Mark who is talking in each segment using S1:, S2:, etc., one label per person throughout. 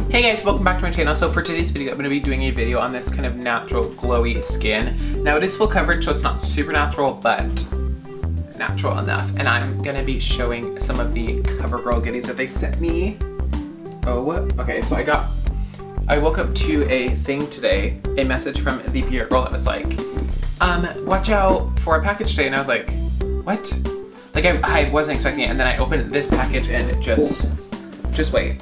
S1: Hey guys, welcome back to my channel. So for today's video, I'm going to be doing a video on this kind of natural glowy skin. Now it is full coverage, so it's not super natural, but natural enough. And I'm going to be showing some of the Covergirl goodies that they sent me. Oh, okay, so I woke up to a thing today, a message from the PR girl that was like, watch out for a package today. And I was like, what? Like I wasn't expecting it. And then I opened this package and it just wait.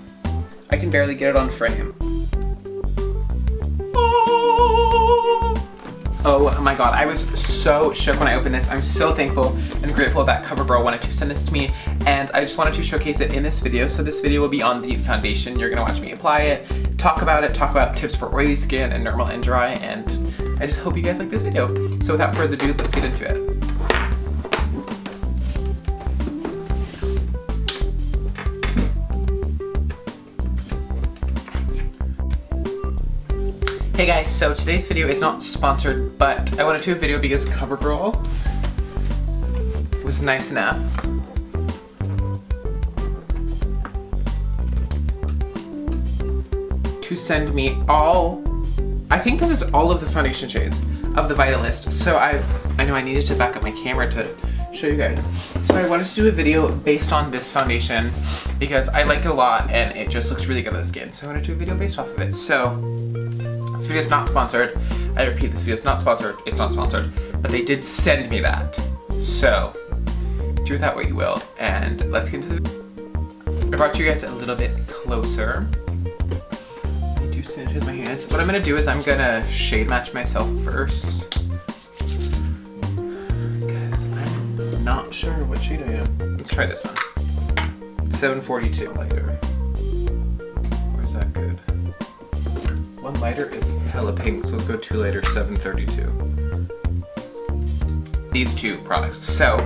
S1: I can barely get it on frame. Oh my god, I was so shook when I opened this. I'm so thankful and grateful that Covergirl wanted to send this to me, and I just wanted to showcase it in this video. So this video will be on the foundation. You're gonna watch me apply it, talk about tips for oily skin and normal and dry, and I just hope you guys like this video. So without further ado, let's get into it. Hey guys, so today's video is not sponsored, but I wanted to do a video because Covergirl was nice enough to send me I think this is all of the foundation shades of the Vitalist. So I know I needed to back up my camera to show you guys. So I wanted to do a video based on this foundation because I like it a lot and it just looks really good on the skin. So I wanted to do a video based off of it. So this video is not sponsored. I repeat, this video is not sponsored. It's not sponsored, but they did send me that. So do with that what you will. And let's get into the I brought you guys a little bit closer. I do sanitize my hands. What I'm gonna do is I'm gonna shade match myself first, because I'm not sure what shade I am. Let's try this one. 742 lighter. Or is that good? One lighter is hella pink, so let's go 2 lighter, 732. These two products. So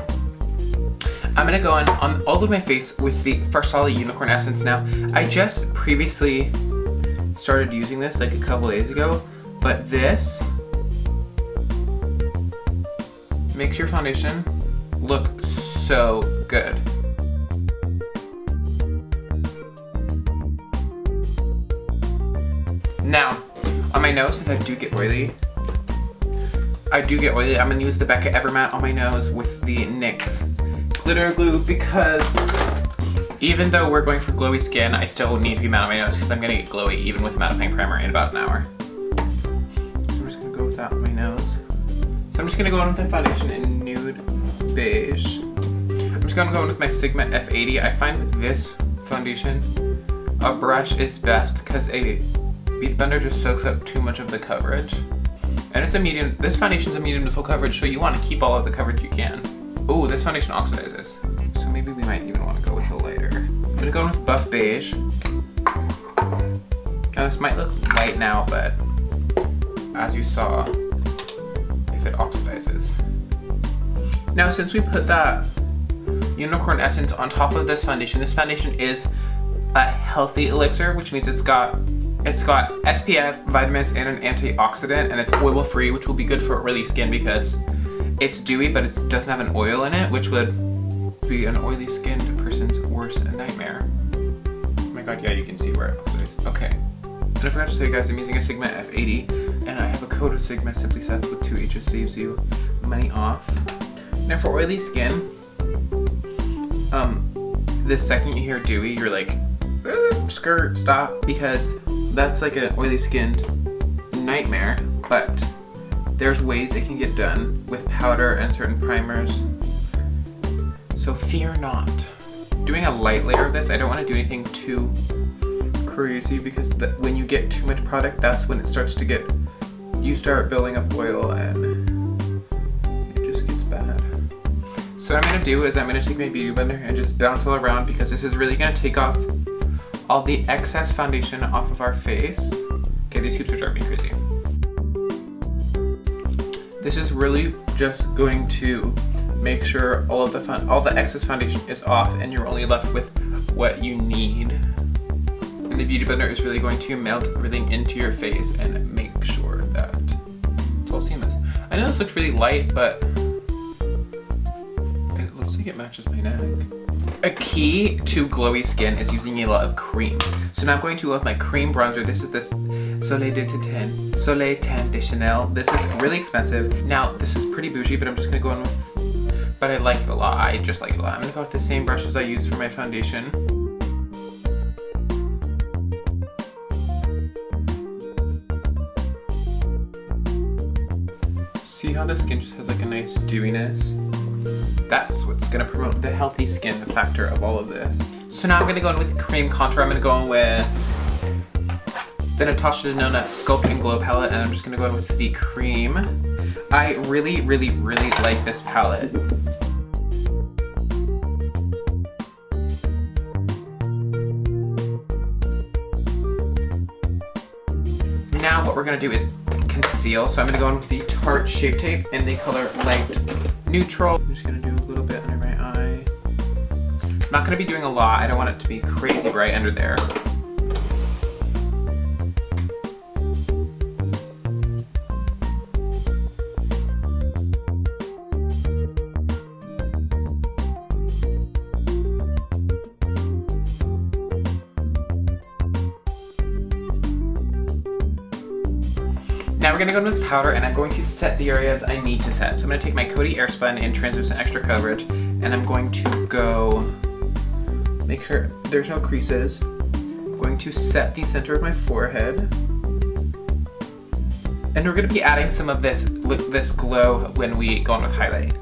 S1: I'm gonna go on all of my face with the Farsali Unicorn Essence now. I just previously started using this like a couple days ago, but this makes your foundation look so good. Now, on my nose, since I do get oily, I'm gonna use the Becca Evermatte on my nose with the NYX Glitter Glue, because even though we're going for glowy skin, I still need to be matte on my nose because I'm gonna get glowy even with a mattifying primer in about an hour. So I'm just gonna go with that on my nose. So I'm just gonna go in with the foundation in Nude Beige. I'm just gonna go in with my Sigma F80. I find with this foundation, a brush is best because a bead blender just soaks up too much of the coverage. And it's a medium, this foundation's a medium to full coverage, so you want to keep all of the coverage you can. Oh, this foundation oxidizes. So maybe we might even want to go with a lighter. I'm gonna go in with Buff Beige. Now this might look light now, but as you saw, if it oxidizes. Now since we put that Unicorn Essence on top of this foundation is a healthy elixir, which means it's got SPF, vitamins, and an antioxidant, and it's oil free, which will be good for oily skin because it's dewy, but it doesn't have an oil in it, which would be an oily skinned person's worst nightmare. Oh my god, yeah, you can see where it oxidizes. Okay. And I forgot to tell you guys, I'm using a Sigma F80, and I have a code of Sigma Simplysethh with 2 H's, saves you money off. Now for oily skin, the second you hear dewy, you're like, skirt, stop, because that's like an oily skinned nightmare, but there's ways it can get done with powder and certain primers. So fear not. Doing a light layer of this, I don't want to do anything too crazy because when you get too much product, that's when it starts to you start building up oil and it just gets bad. So what I'm going to do is I'm going to take my beauty blender and just bounce all around because this is really going to take off all the excess foundation off of our face. Okay, these hoops are driving me crazy. This is really just going to make sure all the excess foundation is off and you're only left with what you need. And the beauty blender is really going to melt everything into your face and make sure that it's all seamless. I know this looks really light, but it looks like it matches my neck. A key to glowy skin is using a lot of cream. So now I'm going to go with my cream bronzer. This is this Soleil Tan de Chanel. This is really expensive. Now, this is pretty bougie, but I'm just gonna go in with, but I like it a lot. I just like it a lot. I'm gonna go with the same brushes I use for my foundation. See how the skin just has like a nice dewiness? That's what's gonna promote the healthy skin factor of all of this. So now I'm gonna go in with cream contour. I'm gonna go in with the Natasha Denona Sculpt and Glow palette, and I'm just gonna go in with the cream. I really, really, really like this palette. Now what we're gonna do is conceal. So I'm gonna go in with the Tarte Shape Tape in the color Light Neutral. I'm just gonna do a little bit under my eye. I'm not gonna be doing a lot. I don't want it to be crazy bright under there. Now we're gonna go in with powder, and I'm going to set the areas I need to set. So I'm gonna take my Coty Airspun in Translucent Extra Coverage, and I'm going to go make sure there's no creases. I'm going to set the center of my forehead. And we're gonna be adding some of this glow when we go in with highlight.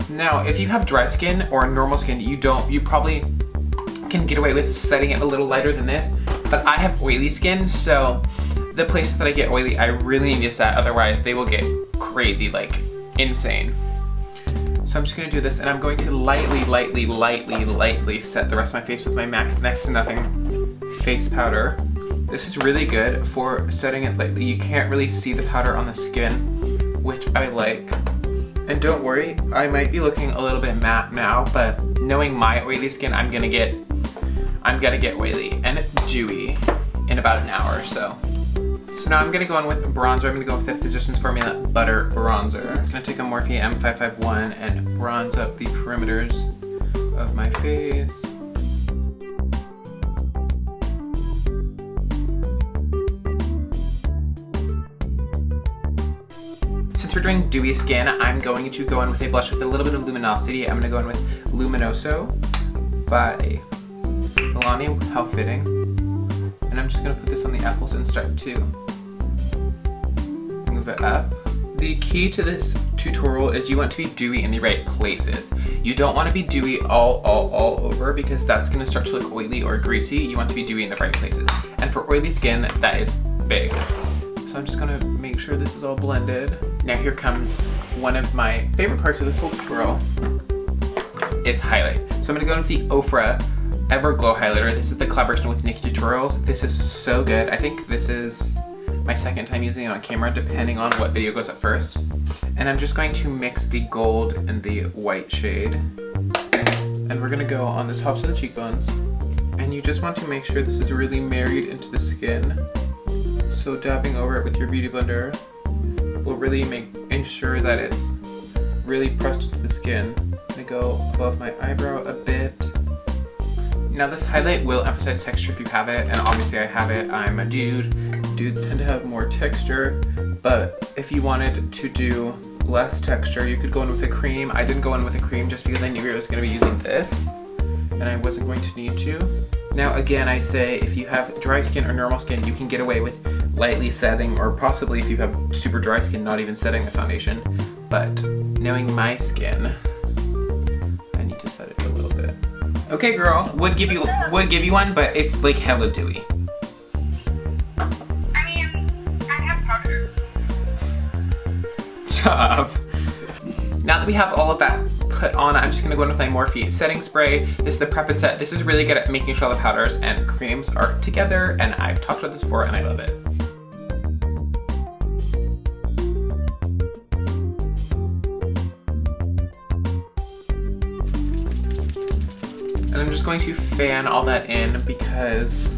S1: Now, if you have dry skin or normal skin, you probably can get away with setting it a little lighter than this, but I have oily skin, so the places that I get oily, I really need to set, otherwise they will get crazy, like insane. So I'm just gonna do this, and I'm going to lightly set the rest of my face with my MAC Next to Nothing face powder. This is really good for setting it lightly. You can't really see the powder on the skin, which I like. And don't worry, I might be looking a little bit matte now, but knowing my oily skin, I'm gonna get oily and dewy in about an hour or so. So now I'm gonna go in with bronzer. I'm gonna go with the Physicians Formula Butter Bronzer. I'm gonna take a Morphe M551 and bronze up the perimeters of my face. Since we're doing dewy skin, I'm going to go in with a blush with a little bit of luminosity. I'm gonna go in with Luminoso by Milani, How Fitting. And I'm just gonna put this on the apples and start to move it up. The key to this tutorial is you want to be dewy in the right places. You don't want to be dewy all over, because that's gonna start to look oily or greasy. You want to be dewy in the right places. And for oily skin, that is big. So I'm just gonna make sure this is all blended. Now here comes one of my favorite parts of this whole tutorial, is highlight. So I'm gonna go in with the Ofra Everglow Highlighter. This is the collaboration with Nikki Tutorials. This is so good. I think this is my second time using it on camera, depending on what video goes up first. And I'm just going to mix the gold and the white shade. And we're gonna go on the tops of the cheekbones. And you just want to make sure this is really married into the skin. So dabbing over it with your beauty blender will really ensure that it's really pressed into the skin. I'm gonna go above my eyebrow a bit. Now this highlight will emphasize texture if you have it, and obviously I have it. I'm a dude. Dudes tend to have more texture, but if you wanted to do less texture, you could go in with a cream. I didn't go in with a cream just because I knew I was gonna be using this, and I wasn't going to need to. Now again, I say if you have dry skin or normal skin, you can get away with lightly setting, or possibly if you have super dry skin, not even setting the foundation. But knowing my skin, I need to set it a little bit. Okay, girl, would give you one, but it's like hella dewy.
S2: I mean, I have powder.
S1: Shut up. Now that we have all of that put on, I'm just gonna go in with my Morphe setting spray. This is the Prep and Set. This is really good at making sure the powders and creams are together, and I've talked about this before and I love it. And I'm just going to fan all that in because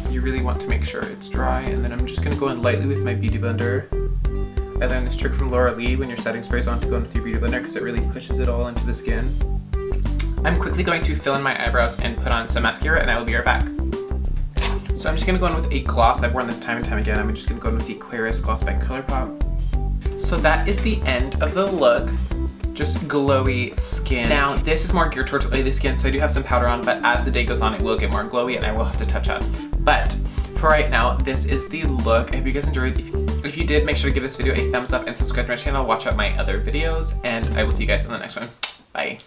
S1: you really want to make sure it's dry. And then I'm just gonna go in lightly with my beauty blender I learned this trick from Laura Lee when your setting sprays on to go into your beauty blender because it really pushes it all into the skin. I'm quickly going to fill in my eyebrows and put on some mascara, and I will be right back. So I'm just gonna go in with a gloss. I've worn this time and time again. I'm just gonna go in with the Aquarius Gloss by ColourPop. So that is the end of the look. Just glowy skin. Now, this is more geared towards oily skin, so I do have some powder on, but as the day goes on, it will get more glowy and I will have to touch up. But for right now, this is the look. I hope you guys enjoyed. If you did, make sure to give this video a thumbs up and subscribe to my channel. Watch out my other videos, and I will see you guys in the next one. Bye.